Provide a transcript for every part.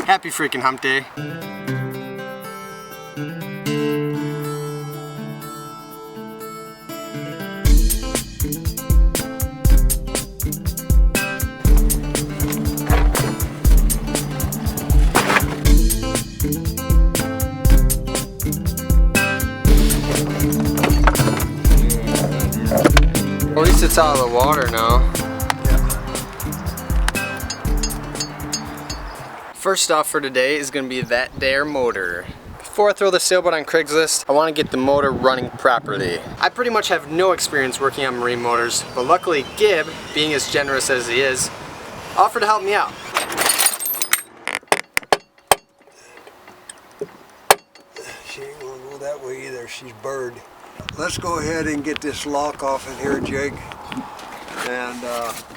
Happy freaking hump day. At least it's out of the water now. First off for today is going to be that there motor. Before I throw the sailboat on Craigslist, I want to get the motor running properly. I pretty much have no experience working on marine motors, but luckily Gib, being as generous as he is, offered to help me out. She ain't gonna go that way either, she's bird. Let's go ahead and get this lock off in here, Jake. And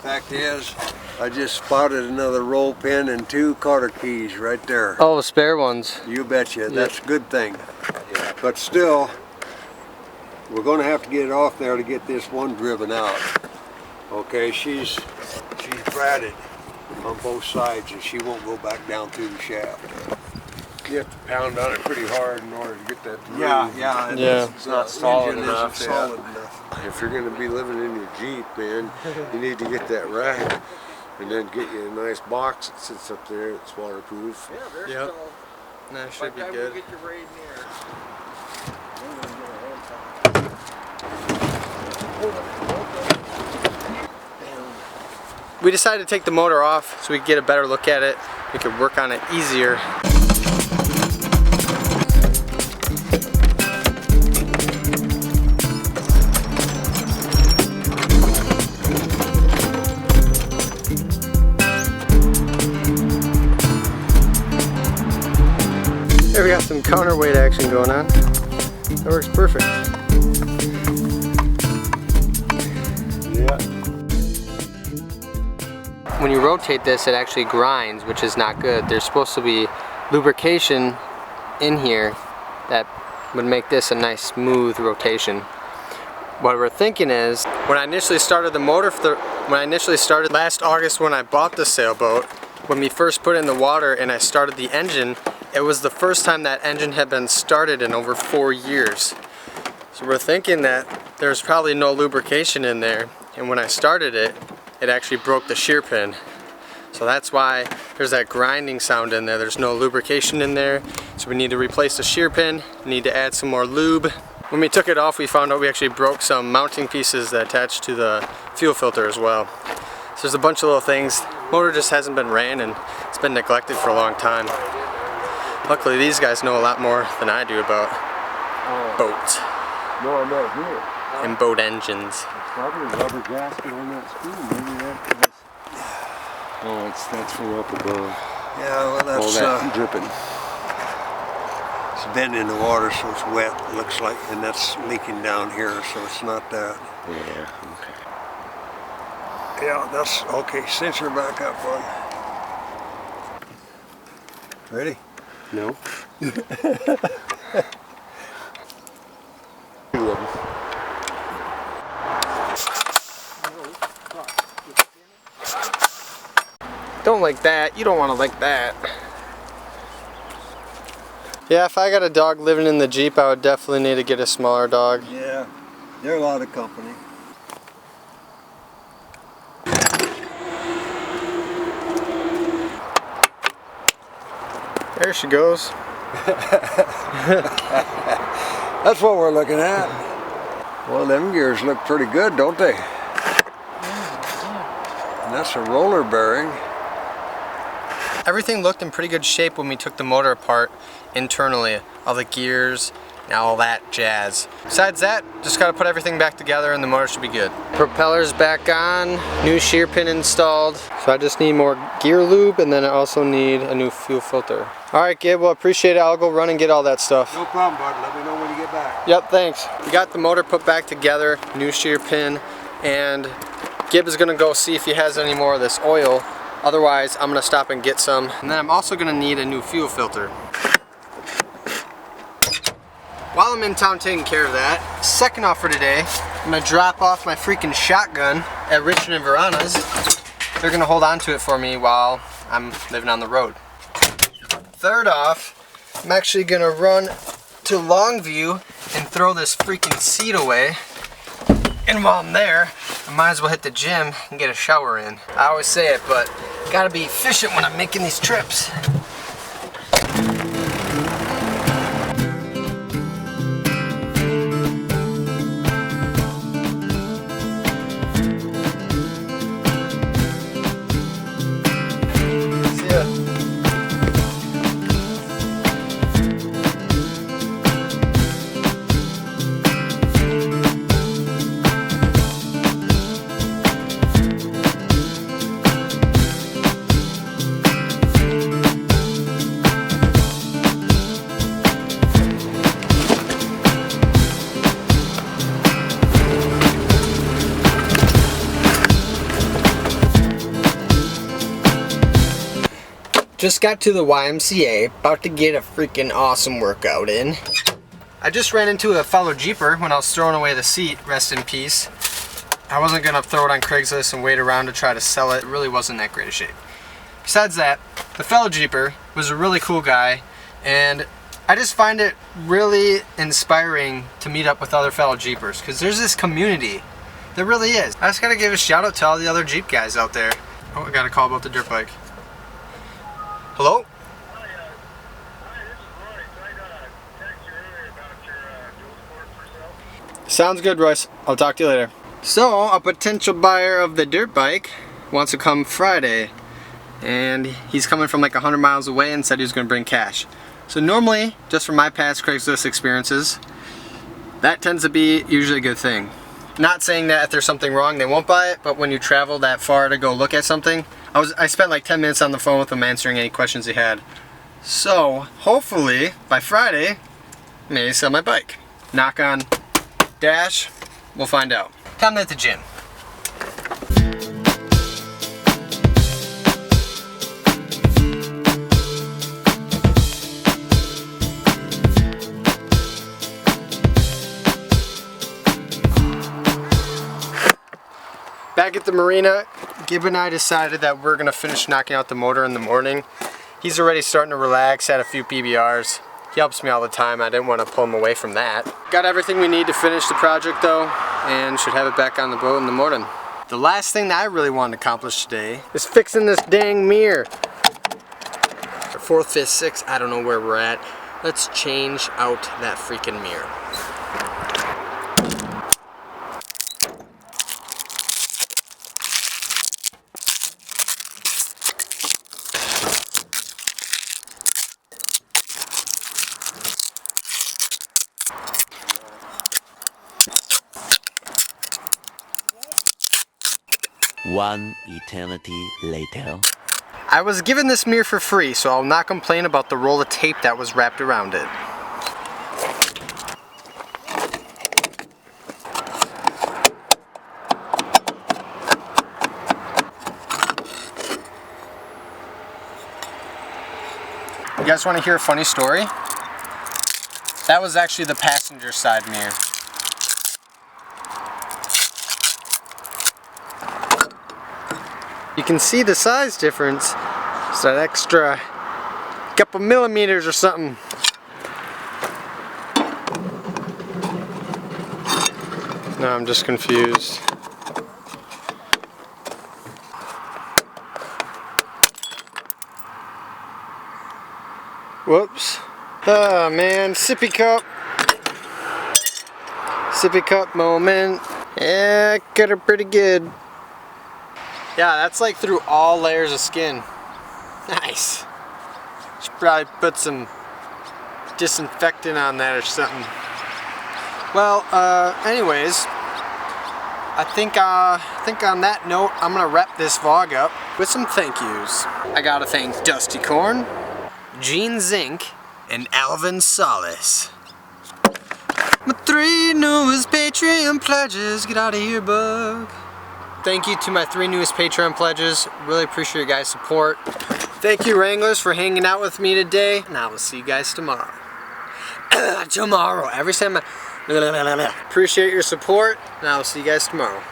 fact is, I just spotted another roll pin and 2 Carter keys right there. Oh, the spare ones. You betcha, that's a good thing. But still, we're gonna have to get it off there to get this one driven out. Okay, she's bratted on both sides and she won't go back down through the shaft. You have to pound on it pretty hard in order to get that to move. Yeah. It's not solid enough. Solid enough. If you're going to be living in your Jeep, man, you need to get that rack and then get you a nice box that sits up there that's waterproof. Yeah, there's Yep. still. That should be good. We'll get your raid near. We decided to take the motor off so we could get a better look at it. We could work on it easier. There we got some counterweight action going on. That works perfect. Yeah. When you rotate this, it actually grinds, which is not good. There's supposed to be lubrication in here that would make this a nice smooth rotation. What we're thinking is, when I initially started the motor, last August when I bought the sailboat, when we first put it in the water and I started the engine, it was the first time that engine had been started in over 4 years. So we're thinking that there's probably no lubrication in there, and when I started it, it actually broke the shear pin. So that's why there's that grinding sound in there. There's no lubrication in there, so we need to replace the shear pin, we need to add some more lube. When we took it off, we found out we actually broke some mounting pieces that attach to the fuel filter as well. So there's a bunch of little things. Motor just hasn't been ran and it's been neglected for a long time. Luckily these guys know a lot more than I do about boats No, I'm not here. and boat engines. It's probably a rubber gasket on that screw. Maybe that was... Oh, that's from up above. Yeah, well that's that dripping. it's been in the water so it's wet, it looks like, and that's leaking down here, so it's not that. Yeah, okay. Yeah, that's okay. Cinch her back up, bud. Ready? No. Don't like that. You don't want to like that. Yeah, if I got a dog living in the Jeep, I would definitely need to get a smaller dog. Yeah, they're a lot of company. There she goes. That's what we're looking at. Well, them gears look pretty good, don't they? And that's a roller bearing. Everything looked in pretty good shape when we took the motor apart internally. All the gears and all that jazz. Besides that, just gotta put everything back together and the motor should be good. Propeller's back on, new shear pin installed. So I just need more gear lube and then I also need a new fuel filter. Alright Gabe, well appreciate it. I'll go run and get all that stuff. No problem, bud. Let me know when you get back. Yep, thanks. We got the motor put back together, new shear pin, and Gib is gonna go see if he has any more of this oil. Otherwise, I'm gonna stop and get some. And then I'm also gonna need a new fuel filter. While I'm in town taking care of that, second off for today, I'm gonna drop off my freaking shotgun at Richard and Verana's. They're gonna hold on to it for me while I'm living on the road. Third off, I'm actually gonna run to Longview and throw this freaking seat away. And while I'm there, I might as well hit the gym and get a shower in. I always say it, but gotta be efficient when I'm making these trips. See ya. Just got to the YMCA, about to get a freaking awesome workout in. I just ran into a fellow Jeeper when I was throwing away the seat, rest in peace. I wasn't gonna throw it on Craigslist and wait around to try to sell it. It really wasn't that great of shape. Besides that, the fellow Jeeper was a really cool guy, and I just find it really inspiring to meet up with other fellow Jeepers, because there's this community. There really is. I just gotta give a shout out to all the other Jeep guys out there. Oh, I got a call about the dirt bike. Hello? Hi, this is Royce. I got a text you earlier about your dual sport for sale. Sounds good, Royce. I'll talk to you later. So, a potential buyer of the dirt bike wants to come Friday, and he's coming from like 100 miles away and said he was going to bring cash. So normally, just from my past Craigslist experiences, that tends to be usually a good thing. Not saying that if there's something wrong they won't buy it, but when you travel that far to go look at something, I spent like 10 minutes on the phone with him answering any questions he had. So hopefully by Friday, maybe sell my bike. Knock on dash, we'll find out. Time to hit the gym. Back at the marina, Gib and I decided that we're gonna finish knocking out the motor in the morning. He's already starting to relax, had a few PBRs. He helps me all the time. I didn't want to pull him away from that. Got everything we need to finish the project though, and should have it back on the boat in the morning. The last thing that I really wanted to accomplish today is fixing this dang mirror. 4th, 5th, 6th, I don't know where we're at. Let's change out that freaking mirror. One eternity later. I was given this mirror for free, so I'll not complain about the roll of tape that was wrapped around it. You guys want to hear a funny story? That was actually the passenger side mirror. You can see the size difference. It's that extra couple millimeters or something. No, I'm just confused. Whoops. Oh man, sippy cup. Sippy cup moment. Yeah, got her pretty good. Yeah, that's like through all layers of skin. Nice. Should probably put some disinfectant on that or something. Well, anyways, I think on that note, I'm gonna wrap this vlog up with some thank yous. I gotta thank Dusty Corn, Gene Zink, and Alvin Solace. My 3 newest Patreon pledges. Get out of here, bug. Thank you to my 3 newest Patreon pledges. Really appreciate your guys' support. Thank you, Wranglers, for hanging out with me today. And I will see you guys tomorrow. Tomorrow. Every time I appreciate your support. And I will see you guys tomorrow.